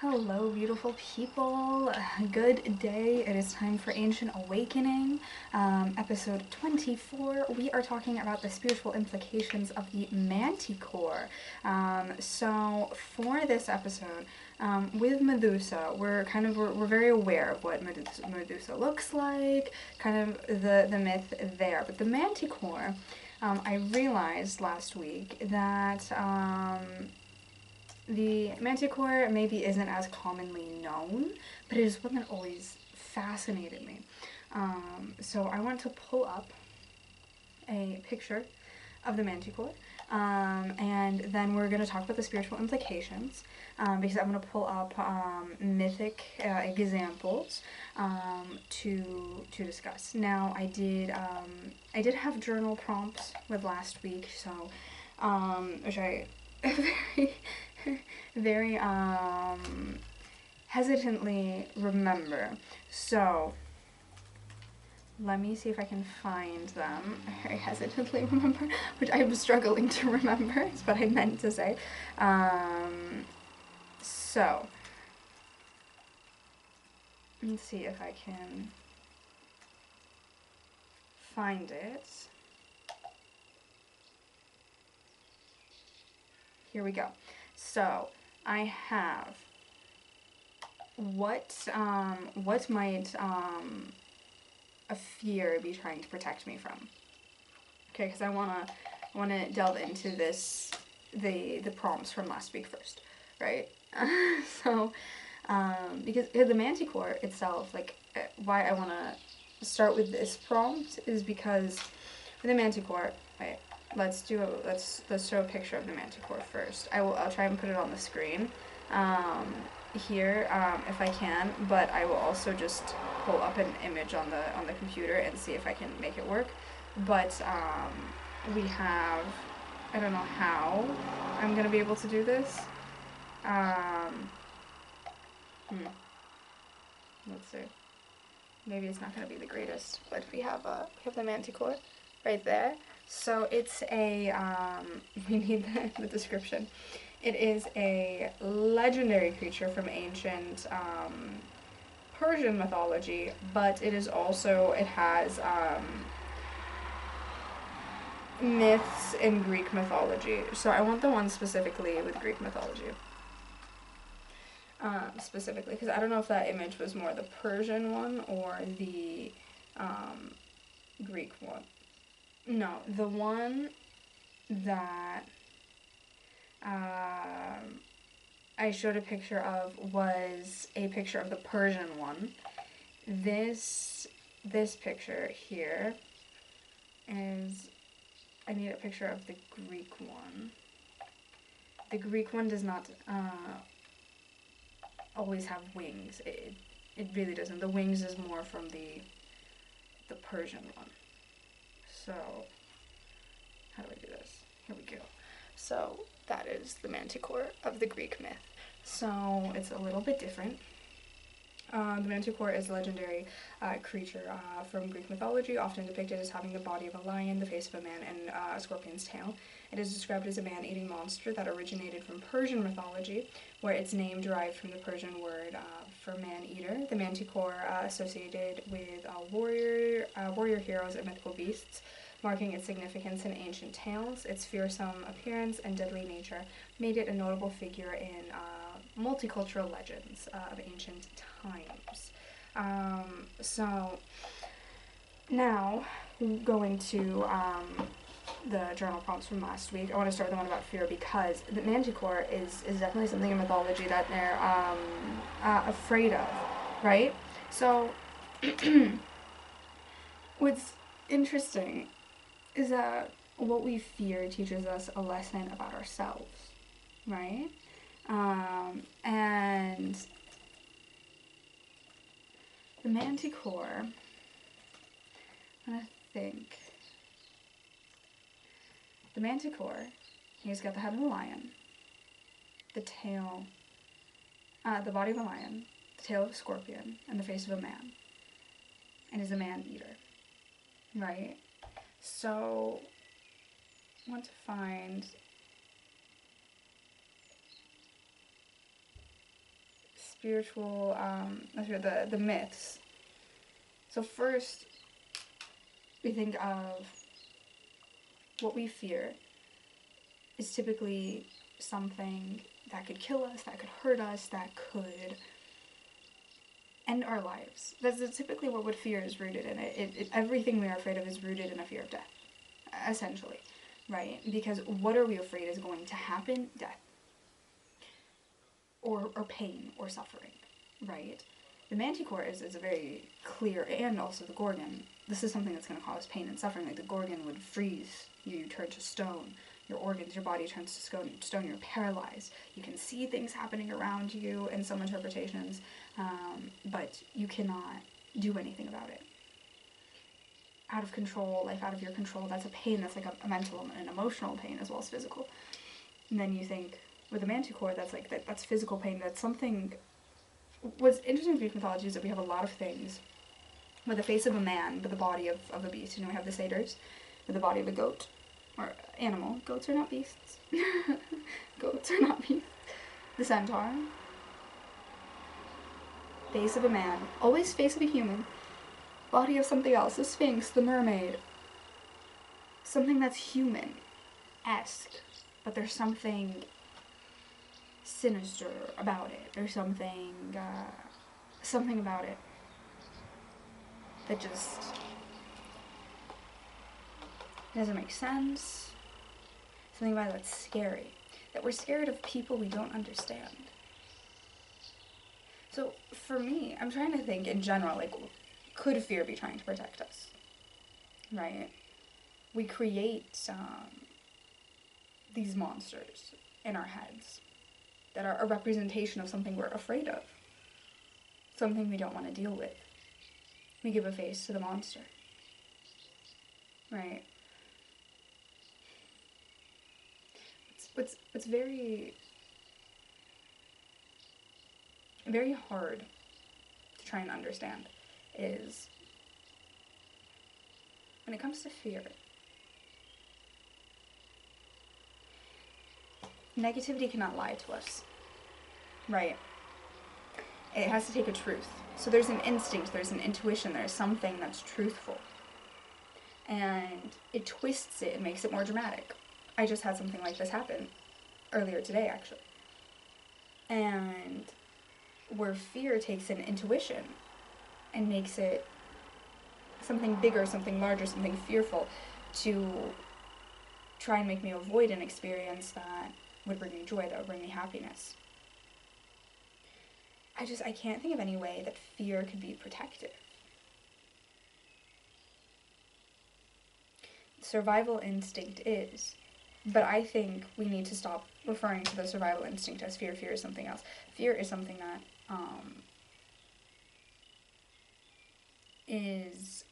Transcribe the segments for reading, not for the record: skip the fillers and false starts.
Hello, beautiful people. Good day. It is time for Ancient Awakening, episode 24. We are talking about the spiritual implications of the Manticore. So for this episode, with Medusa, we're very aware of what Medusa looks like, kind of the myth there. But the Manticore, I realized last week that the Manticore maybe isn't as commonly known, but it is one that always fascinated me. So I want to pull up a picture of the Manticore, and then we're going to talk about the spiritual implications, because I'm going to pull up mythic examples to discuss. Now, I did have journal prompts with last week, so which I very very hesitantly remember. So let me see if I can find them. I very hesitantly remember, which I'm struggling to remember, is what I meant to say. So let's see if I can find it. Here we go. So I have what might a fear be trying to protect me from? Okay, because I wanna delve into this the prompts from last week first, right? So because the Manticore itself, like why I wanna start with this prompt is because for the Manticore, right? Let's show a picture of the Manticore first. I'll try and put it on the screen here if I can, but I will also just pull up an image on the computer and see if I can make it work. But we have, I don't know how I'm gonna be able to do this. Let's see. Maybe it's not gonna be the greatest, but we have the Manticore right there. So it's a, we need the description. It is a legendary creature from ancient Persian mythology, but it has myths in Greek mythology. So I want the one specifically with Greek mythology. Specifically, because I don't know if that image was more the Persian one or the Greek one. No, the one that I showed a picture of was a picture of the Persian one. This picture here is, I need a picture of the Greek one. The Greek one does not always have wings. It really doesn't. The wings is more from the Persian one. So, how do I do this? Here we go. So, that is the Manticore of the Greek myth. So, it's a little bit different. The Manticore is a legendary creature from Greek mythology, often depicted as having the body of a lion, the face of a man, and a scorpion's tail. It is described as a man-eating monster that originated from Persian mythology, where its name derived from the Persian word for man-eater. The Manticore associated with warrior heroes and mythical beasts, marking its significance in ancient tales. Its fearsome appearance and deadly nature made it a notable figure in multicultural legends of ancient times. So now, going to the journal prompts from last week, I want to start with the one about fear because the Manticore is definitely something in mythology that they're afraid of, right? So what's interesting is that what we fear teaches us a lesson about ourselves, right? And the Manticore, I think, the Manticore, he's got the head of a lion, the tail, the body of a lion, the tail of a scorpion, and the face of a man, and is a man-eater, right? So, I want to find spiritual, the myths. So first, we think of what we fear is typically something that could kill us, that could hurt us, that could end our lives. That's typically what fear is rooted in. Everything we are afraid of is rooted in a fear of death, essentially, right? Because what are we afraid is going to happen? Death. Or pain or suffering, right? The Manticore is a very clear, and also the Gorgon. This is something that's going to cause pain and suffering. Like the Gorgon would freeze you, you turn to stone. Your organs, your body turns to stone. You're paralyzed. You can see things happening around you in some interpretations, but you cannot do anything about it. Out of control, life out of your control, that's a pain. That's like a mental and emotional pain as well as physical. And then you think, with the Manticore, that's physical pain. That's something. What's interesting with Greek mythology is that we have a lot of things with the face of a man, but the body of a beast. We have the satyrs with the body of a goat or animal. Goats are not beasts. Goats are not beasts. The centaur, face of a man, always face of a human, body of something else. The sphinx, the mermaid, something that's human-esque, but there's something sinister about it. There's something about it that just doesn't make sense. Something about it that's scary. That we're scared of people we don't understand. So for me, I'm trying to think in general, like, could fear be trying to protect us? Right? We create these monsters in our heads that are a representation of something we're afraid of, something we don't want to deal with. We give a face to the monster, right? What's very, very hard to try and understand is when it comes to fear, negativity cannot lie to us, right? It has to take a truth. So there's an instinct, there's an intuition, there's something that's truthful. And it twists it and makes it more dramatic. I just had something like this happen earlier today, actually. And where fear takes an intuition and makes it something bigger, something larger, something fearful to try and make me avoid an experience that would bring me joy, that would bring me happiness. I can't think of any way that fear could be protective. Survival instinct is, but I think we need to stop referring to the survival instinct as fear. Fear is something else. Fear is something that is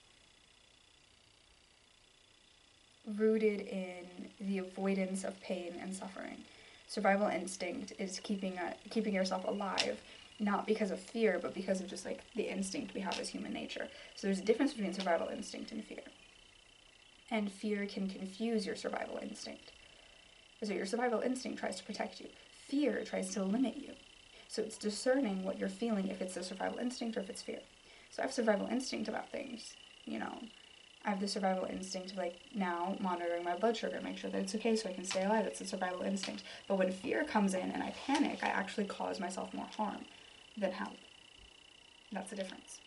rooted in the avoidance of pain and suffering. Survival instinct is keeping yourself alive, not because of fear, but because of just like the instinct we have as human nature. So there's a difference between survival instinct and fear. And fear can confuse your survival instinct. So your survival instinct tries to protect you. Fear tries to limit you. So it's discerning what you're feeling, if it's a survival instinct or if it's fear. So I have survival instinct about things, I have the survival instinct of, like, now monitoring my blood sugar, make sure that it's okay so I can stay alive. It's a survival instinct. But when fear comes in and I panic, I actually cause myself more harm than help. That's the difference.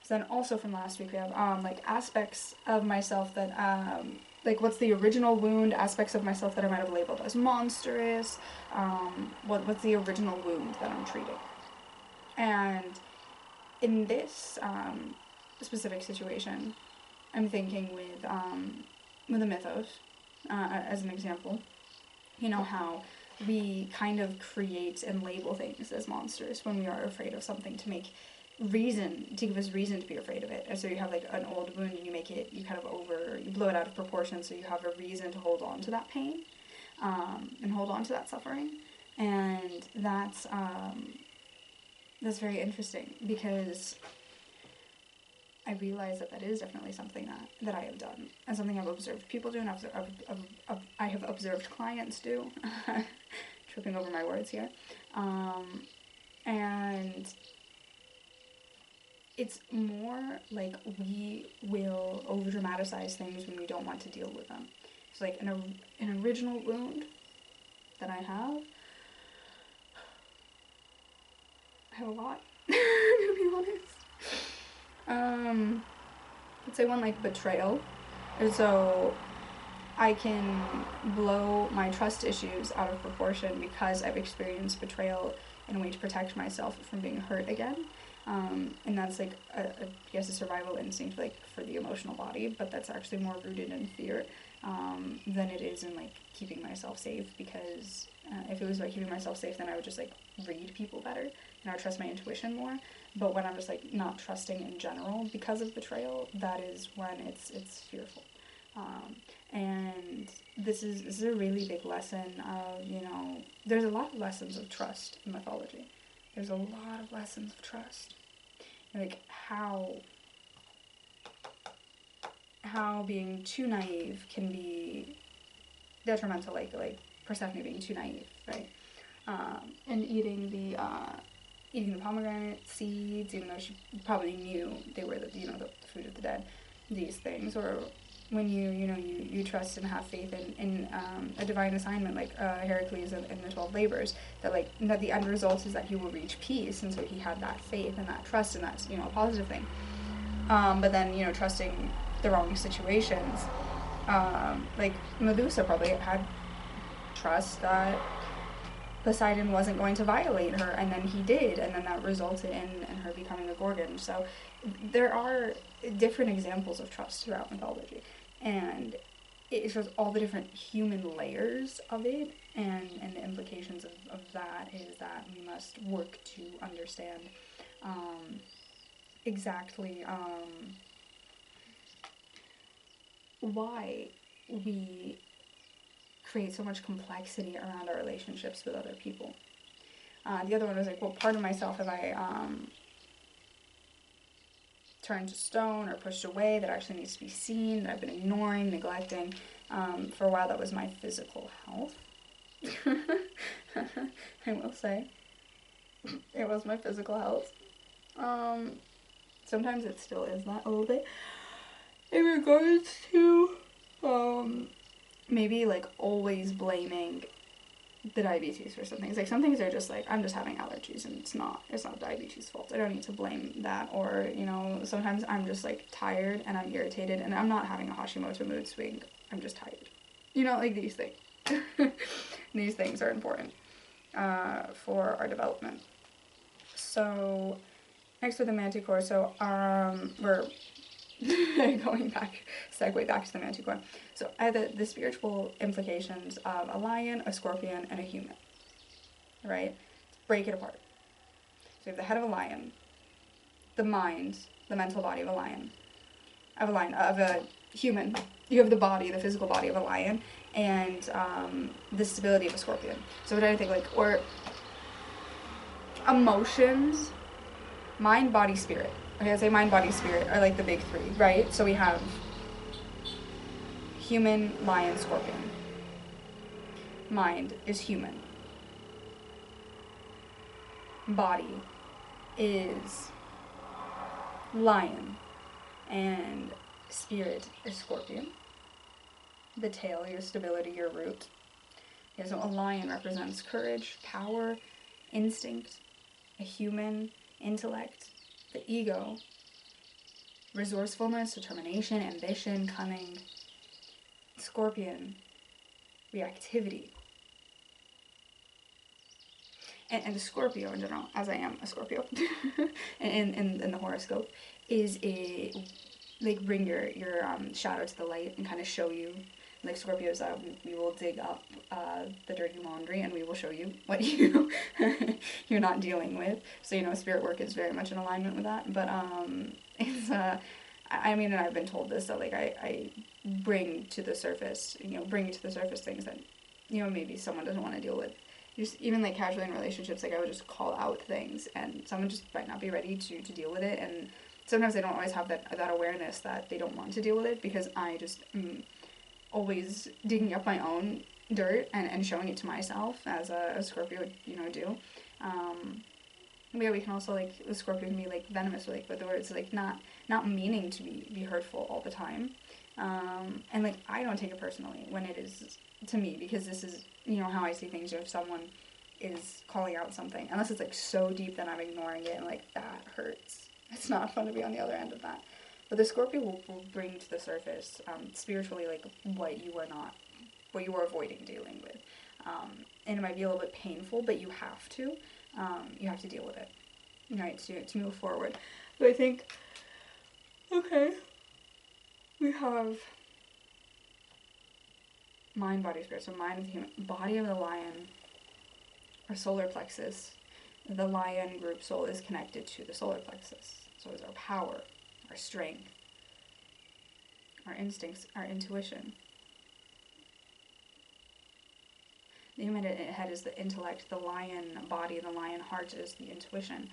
So then also from last week we have, aspects of myself that, what's the original wound, aspects of myself that I might have labeled as monstrous, what's the original wound that I'm treating. And in this specific situation, I'm thinking with the mythos, as an example, how we kind of create and label things as monsters when we are afraid of something to give us reason to be afraid of it. And so you have like an old wound and you blow it out of proportion so you have a reason to hold on to that pain, and hold on to that suffering. And that's very interesting because I realize that is definitely something that I have done, and something I've observed people do, and I have observed clients do. Tripping over my words here. And it's more like we will over dramatize things when we don't want to deal with them. It's like an original wound that I have a lot, to be honest. Let's say one like betrayal. And so I can blow my trust issues out of proportion because I've experienced betrayal in a way to protect myself from being hurt again. And that's like I guess a survival instinct like for the emotional body, but that's actually more rooted in fear than it is in like keeping myself safe, because if it was about keeping myself safe, then I would just like read people better and I would trust my intuition more. But when I'm just like not trusting in general because of betrayal, that is when it's fearful. And this is a really big lesson of, you know, there's a lot of lessons of trust in mythology. There's a lot of lessons of trust. Like how being too naive can be detrimental, like Persephone being too naive, right? And eating the pomegranate seeds, even though she probably knew they were the food of the dead, these things. Or when you trust and have faith in a divine assignment like Heracles in the 12 labors, that the end result is that he will reach peace, and so he had that faith and that trust, and that's a positive thing. But then trusting the wrong situations, like Medusa probably had trust that Poseidon wasn't going to violate her, and then he did, and then that resulted in her becoming a Gorgon. So there are different examples of trust throughout mythology, and it shows all the different human layers of it, and the implications of that is that we must work to understand exactly why we create so much complexity around our relationships with other people. The other one was like, what part of myself have I turned to stone or pushed away that actually needs to be seen, that I've been ignoring, neglecting? For a while that was my physical health. I will say. It was my physical health. Sometimes it still is that a little bit. In regards to maybe like always blaming the diabetes for some things. Like some things are just like, I'm just having allergies and it's not diabetes' fault. I don't need to blame that. Or, sometimes I'm just like tired and I'm irritated and I'm not having a Hashimoto mood swing. I'm just tired. Like these things. These things are important for our development. So next with the Manticore, so we're segue back to the Manticore. So I have the spiritual implications of a lion, a scorpion, and a human. Right? Let's break it apart. So you have the head of a lion, the mind, the mental body of a human. You have the body, the physical body of a lion, and the stability of a scorpion. So what do I think, or emotions, mind, body, spirit. Okay, I say mind, body, spirit are like the big three, right? So we have human, lion, scorpion. Mind is human. Body is lion. And spirit is scorpion. The tail, your stability, your root. Okay, so a lion represents courage, power, instinct. A human, intellect. The ego, resourcefulness, determination, ambition, cunning. Scorpion, reactivity. And the Scorpio in general, as I am a Scorpio, in the horoscope, is bring your shadow to the light and kind of show you. Like Scorpios, we will dig up the dirty laundry and we will show you what you're not dealing with. So spirit work is very much in alignment with that. But it's and I've been told this, that I bring to the surface things that maybe someone doesn't want to deal with. Just even casually in relationships, I would just call out things and someone just might not be ready to deal with it, and sometimes they don't always have that awareness that they don't want to deal with it, because I just always digging up my own dirt and showing it to myself, as a Scorpio would, do. Yeah, we can also, like, the scorpion can be, like, venomous, like, with the words, like, not meaning to be hurtful all the time. And, like, I don't take it personally when it is to me, because this is, how I see things. If someone is calling out something, unless it's, like, so deep that I'm ignoring it, and, like, that hurts. It's not fun to be on the other end of that. But the scorpion will bring to the surface, spiritually, like, what you are avoiding dealing with. And it might be a little bit painful, but you have to. You have to deal with it, right, to move forward. So I think, okay, we have mind, body, spirit. So mind of the human, body of the lion, our solar plexus. The lion group soul is connected to the solar plexus. So is our power, our strength, our instincts, our intuition. The human head is the intellect, the lion body, the lion heart is the intuition.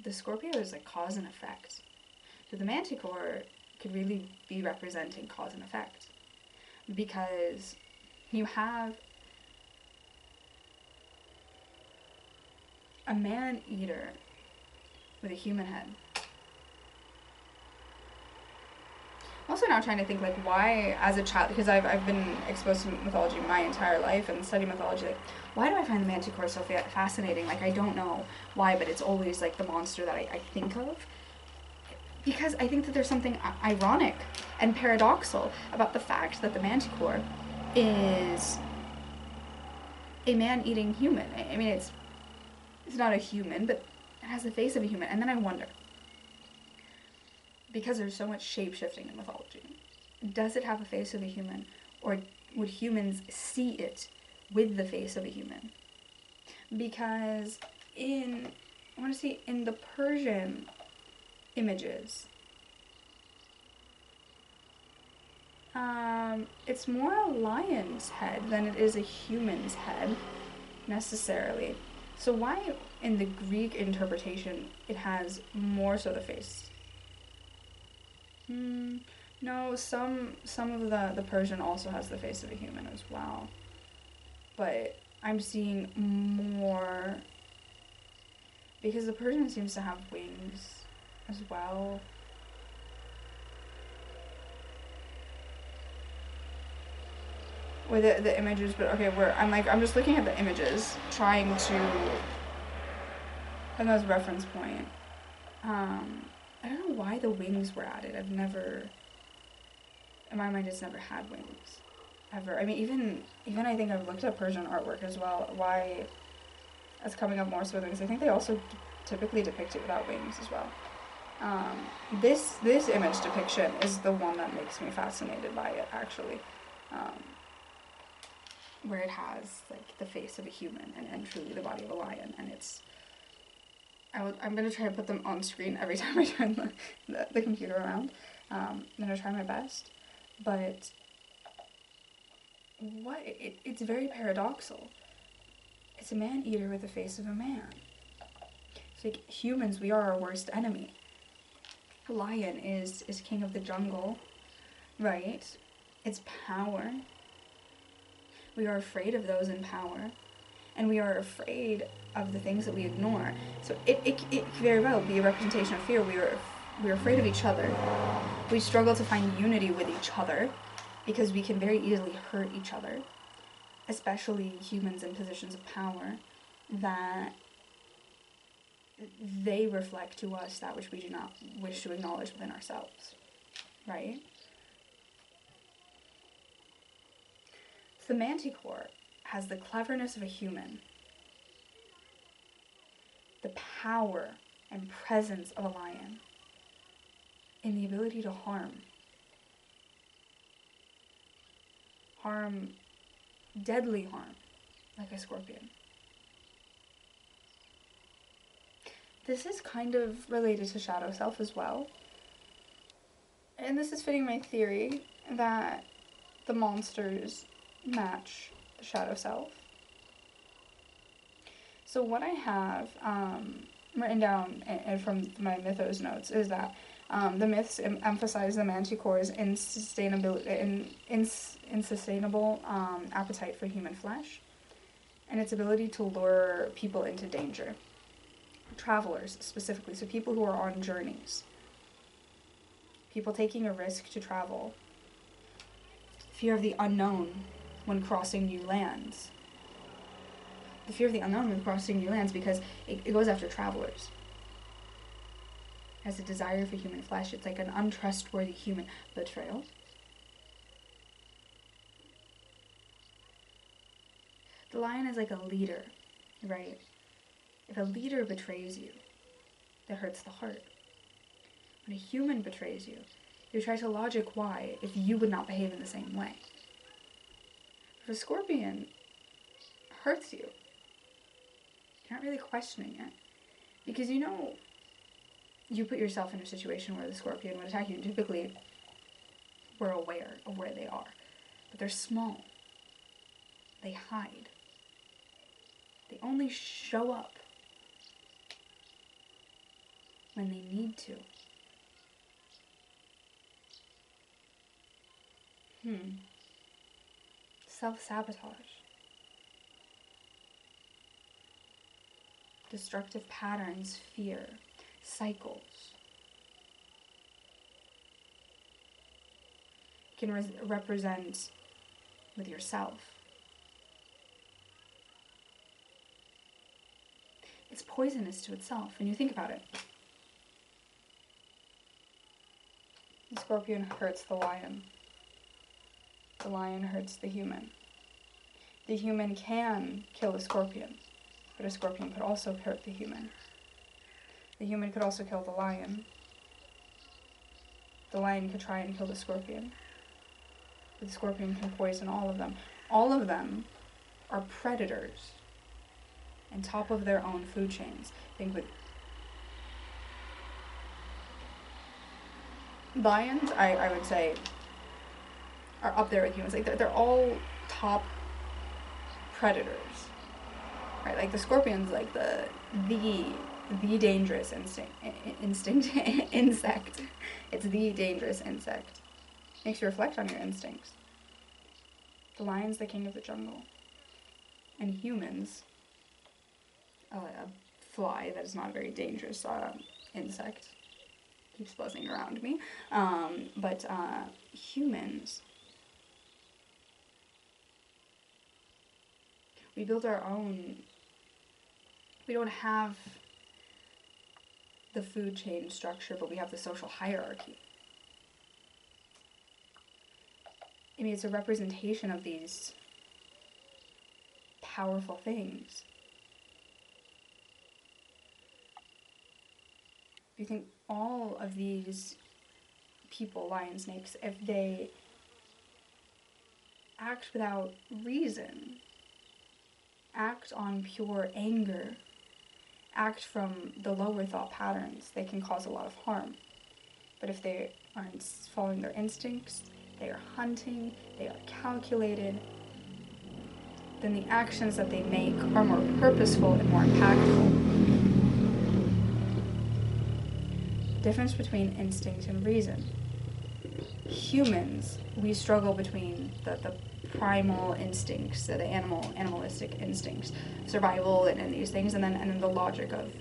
The Scorpio is like cause and effect. So the Manticore could really be representing cause and effect. Because you have a man-eater with a human head. I'm also now trying to think, like, why, as a child, because I've been exposed to mythology my entire life and study mythology, like, why do I find the Manticore so fascinating? Like, I don't know why, but it's always, like, the monster that I think of. Because I think that there's something ironic and paradoxal about the fact that the Manticore is a man-eating human. I mean, it's not a human, but it has the face of a human. And then I wonder, because there's so much shape-shifting in mythology, does it have a face of a human, or would humans see it with the face of a human? Because in the Persian images, it's more a lion's head than it is a human's head, necessarily. So why, in the Greek interpretation, it has more so the face? No, some of the Persian also has the face of a human as well. But I'm seeing more, because the Persian seems to have wings as well. With the images, but okay, I'm just looking at the images, trying to, and that's a reference point. I don't know why the wings were added. In my mind, it's never had wings, ever. I mean, even I think I've looked at Persian artwork as well. Why it's coming up more so with wings. I think they also typically depict it without wings as well. This image depiction is the one that makes me fascinated by it, actually. Where it has, like, the face of a human and truly the body of a lion, and it's, I'm going to try to put them on screen every time I turn the computer around. I'm going to try my best, but it's very paradoxal. It's a man-eater with the face of a man. It's like, humans, we are our worst enemy. The lion is king of the jungle, right? It's power. We are afraid of those in power, and we are afraid of the things that we ignore. So it could very well be a representation of fear. We're afraid of each other. We struggle to find unity with each other because we can very easily hurt each other, especially humans in positions of power, that they reflect to us that which we do not wish to acknowledge within ourselves, right? The Manticore has the cleverness of a human, the power and presence of a lion, and the ability to harm, deadly harm, like a scorpion. This is kind of related to shadow self as well. And this is fitting my theory that the monsters match the shadow self. So what I have written down from my mythos notes is that the myths emphasize the Manticore's unsustainable appetite for human flesh, and its ability to lure people into danger. Travelers, specifically, so people who are on journeys. People taking a risk to travel. Fear of the unknown when crossing new lands. The fear of the unknown when crossing new lands, because it goes after travelers. It has a desire for human flesh. It's like an untrustworthy human. Betrayal. The lion is like a leader, right? If a leader betrays you, that hurts the heart. When a human betrays you, you try to logic why if you would not behave in the same way. If a scorpion hurts you, you're not really questioning it. Because you know, you put yourself in a situation where the scorpion would attack you, and typically we're aware of where they are. But they're small. They hide. They only show up when they need to. Self-sabotage. Destructive patterns, fear, cycles. Can represent with yourself. It's poisonous to itself when you think about it. The scorpion hurts the lion. The lion hurts the human. The human can kill a scorpion, but a scorpion could also hurt the human. The human could also kill the lion. The lion could try and kill the scorpion. But the scorpion can poison all of them. All of them are predators and top of their own food chains. Think with lions, I would say, are up there with humans. Like they're all top predators, right? Like the scorpion's like the dangerous insect. It's the dangerous insect. Makes you reflect on your instincts. The lion's the king of the jungle, and humans, a fly that is not a very dangerous insect, keeps buzzing around me. But humans, we build our own. We don't have the food chain structure, but we have the social hierarchy. I mean, it's a representation of these powerful things. Do you think all of these people, lion, snakes, if they act without reason, act on pure anger, act from the lower thought patterns, they can cause a lot of harm. But if they aren't following their instincts, they are hunting, they are calculated, then the actions that they make are more purposeful and more impactful. Difference between instinct and reason. Humans, we struggle between the primal instincts, the animalistic instincts, survival and these things, and then the logic of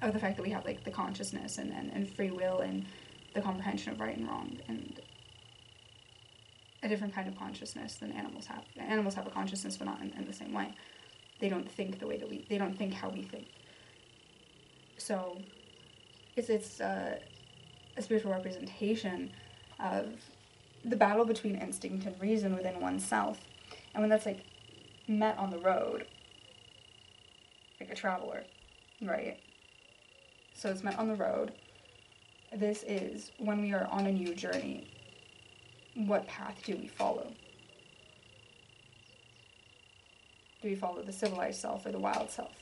the fact that we have like the consciousness and free will and the comprehension of right and wrong, and a different kind of consciousness than animals have. Animals have a consciousness, but not in the same way. They don't think the way that they don't think how we think. So it's a spiritual representation of the battle between instinct and reason within oneself. And when that's like met on the road, like a traveler, right? So it's met on the road. This is when we are on a new journey. What path do we follow? Do we follow the civilized self or the wild self?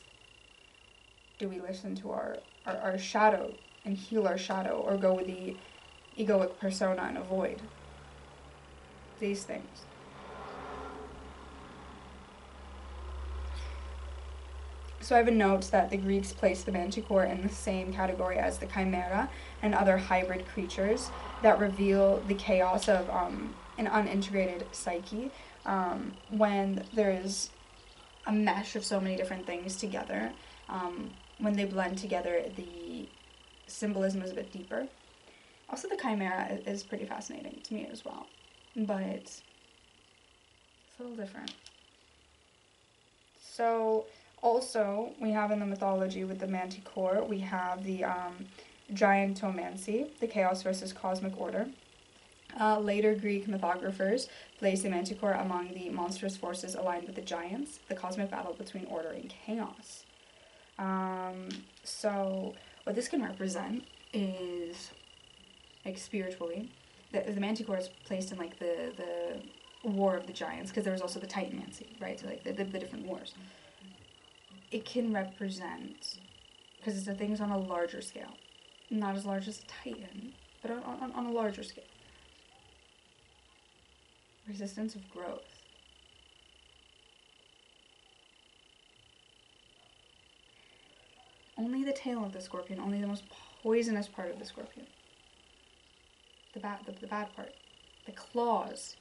Do we listen to our shadow and heal our shadow, or go with the egoic persona and avoid these things? So I have a note that the Greeks placed the Manticore in the same category as the Chimera and other hybrid creatures that reveal the chaos of an unintegrated psyche, when there is a mesh of so many different things together, when they blend together, the symbolism is a bit deeper. Also, the chimera is pretty fascinating to me as well, but it's a little different. So, also, we have in the mythology with the Manticore, we have the giantomancy, the chaos versus cosmic order. Later Greek mythographers placed the Manticore among the monstrous forces aligned with the giants, the cosmic battle between order and chaos. So, what this can represent is, like, spiritually, the Manticore is placed in, like, the war of the giants, because there was also the Titanmancy, right? So, like, the different wars. It can represent, because it's the things on a larger scale, not as large as Titan, but on a larger scale. Resistance of growth. Only the tail of the scorpion, only the most poisonous part of the scorpion. The bad part. The claws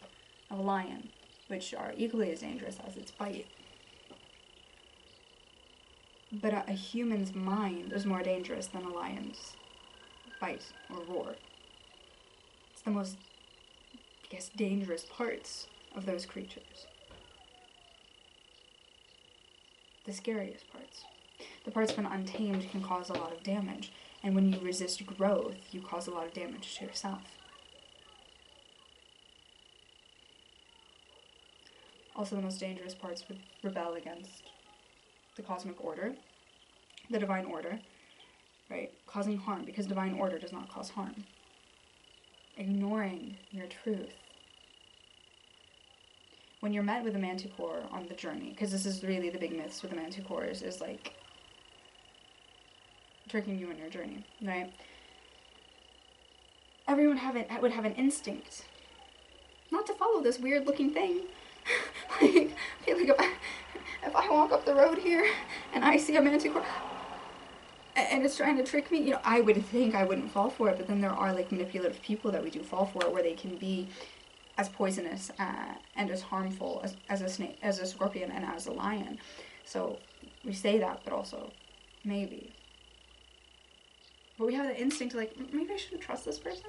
of a lion, which are equally as dangerous as its bite. But a human's mind is more dangerous than a lion's bite or roar. It's the most, I guess, dangerous parts of those creatures. The scariest parts. The parts when untamed can cause a lot of damage, and when you resist growth, you cause a lot of damage to yourself. Also, the most dangerous parts would rebel against the cosmic order, the divine order, right? Causing harm, because divine order does not cause harm. Ignoring your truth. When you're met with a Manticore on the journey, because this is really the big myths with the Manticores, is like tricking you in your journey, right? Everyone would have an instinct not to follow this weird looking thing. like if I walk up the road here and I see a Manticore and it's trying to trick me, I would think I wouldn't fall for it, but then there are like manipulative people that we do fall for, where they can be as poisonous and as harmful as a snake, as a scorpion, and as a lion. So we say that, but also maybe. But we have the instinct to, like, maybe I shouldn't trust this person.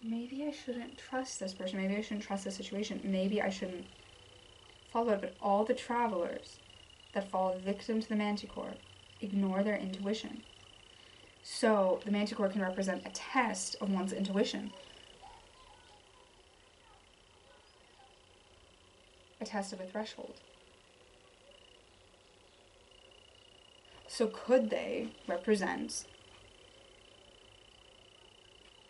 Maybe I shouldn't trust this person. Maybe I shouldn't trust this situation. Maybe I shouldn't follow it. But all the travelers that fall victim to the Manticore ignore their intuition. So the Manticore can represent a test of one's intuition. A test of a threshold. So could they represent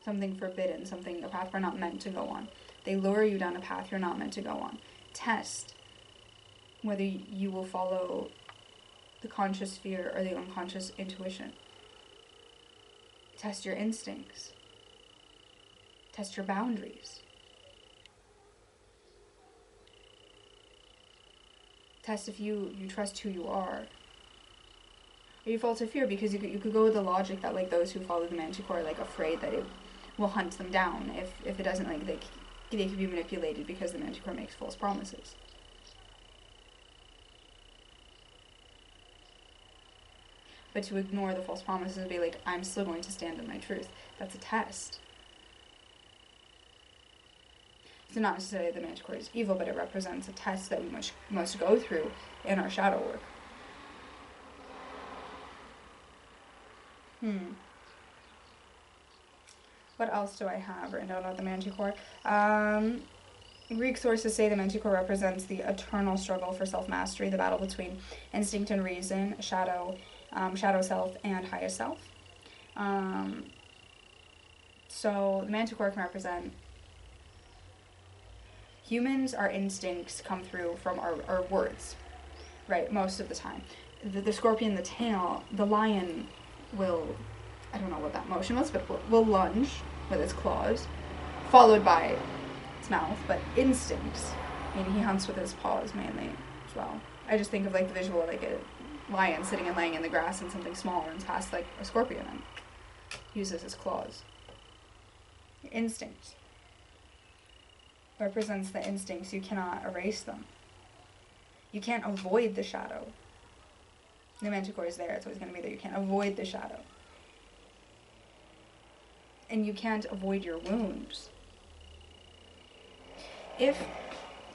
something forbidden, a path we're not meant to go on? They lure you down a path you're not meant to go on. Test whether you will follow the conscious fear or the unconscious intuition. Test your instincts. Test your boundaries. Test if you trust who you are. Or you fall to fear, because you could go with the logic that, like, those who follow the Manticore are, like, afraid that it will hunt them down if it doesn't, like, they could be manipulated because the Manticore makes false promises. But to ignore the false promises and be like, I'm still going to stand in my truth, that's a test. So not necessarily the Manticore is evil, but it represents a test that we must go through in our shadow work. What else do I have written down about the Manticore? Greek sources say the Manticore represents the eternal struggle for self-mastery, the battle between instinct and reason, shadow self, and highest self. So the Manticore can represent humans. Our instincts come through from our words, right, most of the time. The scorpion, the tail, the lion will, I don't know what that motion was, but will lunge with its claws, followed by its mouth. But instincts, I mean, he hunts with his paws mainly as well. I just think of, like, the visual of, like, a lion sitting and laying in the grass and something small runs past, like a scorpion, and uses his claws. Your instincts represents the instincts. You cannot erase them. You can't avoid the shadow. The Manticore is there. It's always going to be there. You can't avoid the shadow. And you can't avoid your wounds.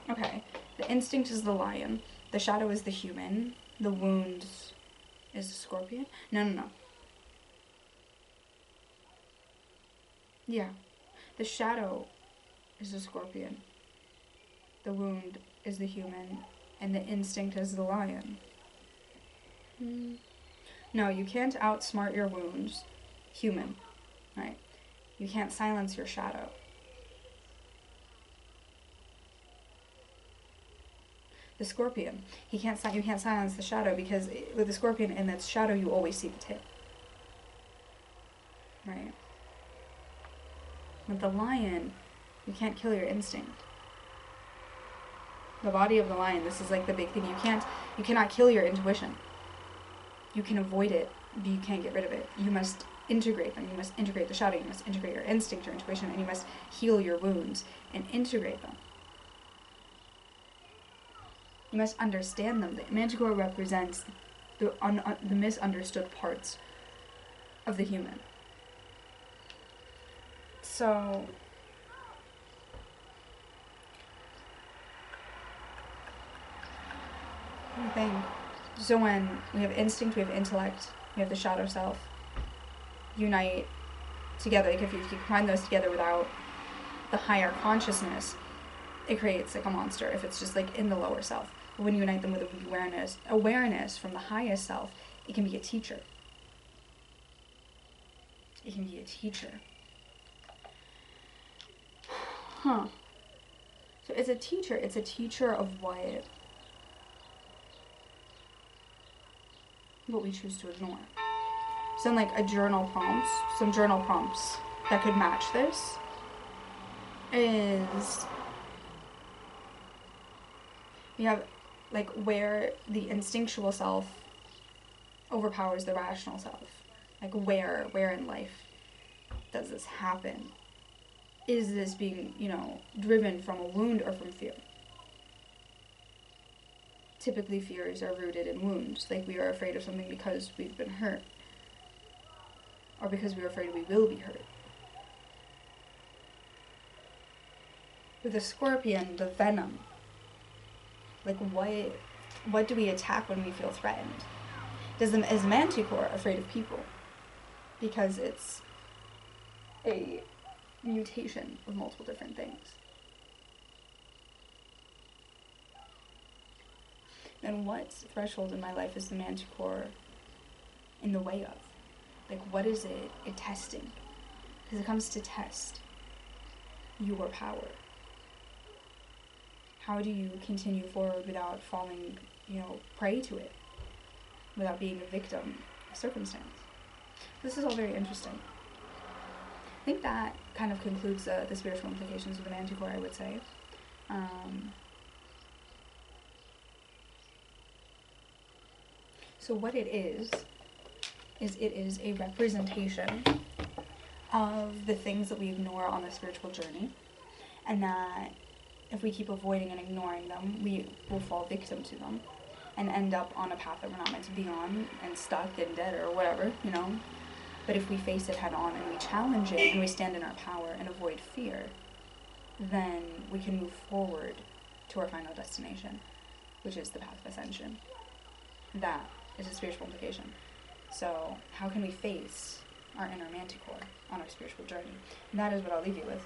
Okay, the instinct is the lion, the shadow is the human, the wound is the scorpion? No. Yeah, the shadow is the scorpion, the wound is the human, and the instinct is the lion. No, you can't outsmart your wounds, human, right? You can't silence your shadow. The scorpion, you can't silence the shadow, because with the scorpion in its shadow, you always see the tip, right? With the lion, you can't kill your instinct. The body of the lion, this is like the big thing. You cannot kill your intuition. You can avoid it, but you can't get rid of it. You must integrate them. You must integrate the shadow. You must integrate your instinct, your intuition, and you must heal your wounds and integrate them. You must understand them. The Manticore represents the misunderstood parts of the human. So, I think, so when we have instinct, we have intellect, we have the shadow self, unite together. Like if you combine those together without the higher consciousness, it creates like a monster if it's just like in the lower self. But when you unite them with awareness from the highest self, it can be a teacher. It can be a teacher. So it's a teacher of what we choose to ignore. Some like some journal prompts that could match this is, we have like where the instinctual self overpowers the rational self. Like where in life does this happen? Is this being, driven from a wound or from fear? Typically fears are rooted in wounds. Like we are afraid of something because we've been hurt. Or because we're afraid we will be hurt. With the scorpion, the venom. Like what do we attack when we feel threatened? Is Manticore afraid of people? Because it's a mutation of multiple different things. Then what threshold in my life is the Manticore in the way of? Like what is it testing? Because it comes to test your power. How do you continue forward without falling, prey to it? Without being a victim of circumstance? This is all very interesting. I think that kind of concludes the spiritual implications of the Manticore, I would say. So what it is it is a representation of the things that we ignore on the spiritual journey, and that if we keep avoiding and ignoring them, we will fall victim to them and end up on a path that we're not meant to be on and stuck and dead or whatever, But if we face it head on and we challenge it and we stand in our power and avoid fear, then we can move forward to our final destination, which is the path of ascension. That is a spiritual implication. So how can we face our inner Manticore on our spiritual journey? And that is what I'll leave you with.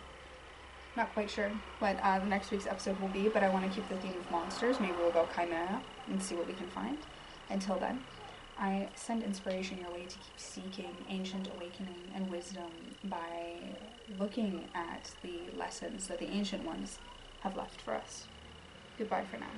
Not quite sure what the next week's episode will be, but I want to keep the theme of monsters. Maybe we'll go Chimera and see what we can find. Until then, I send inspiration your way to keep seeking ancient awakening and wisdom by looking at the lessons that the ancient ones have left for us. Goodbye for now.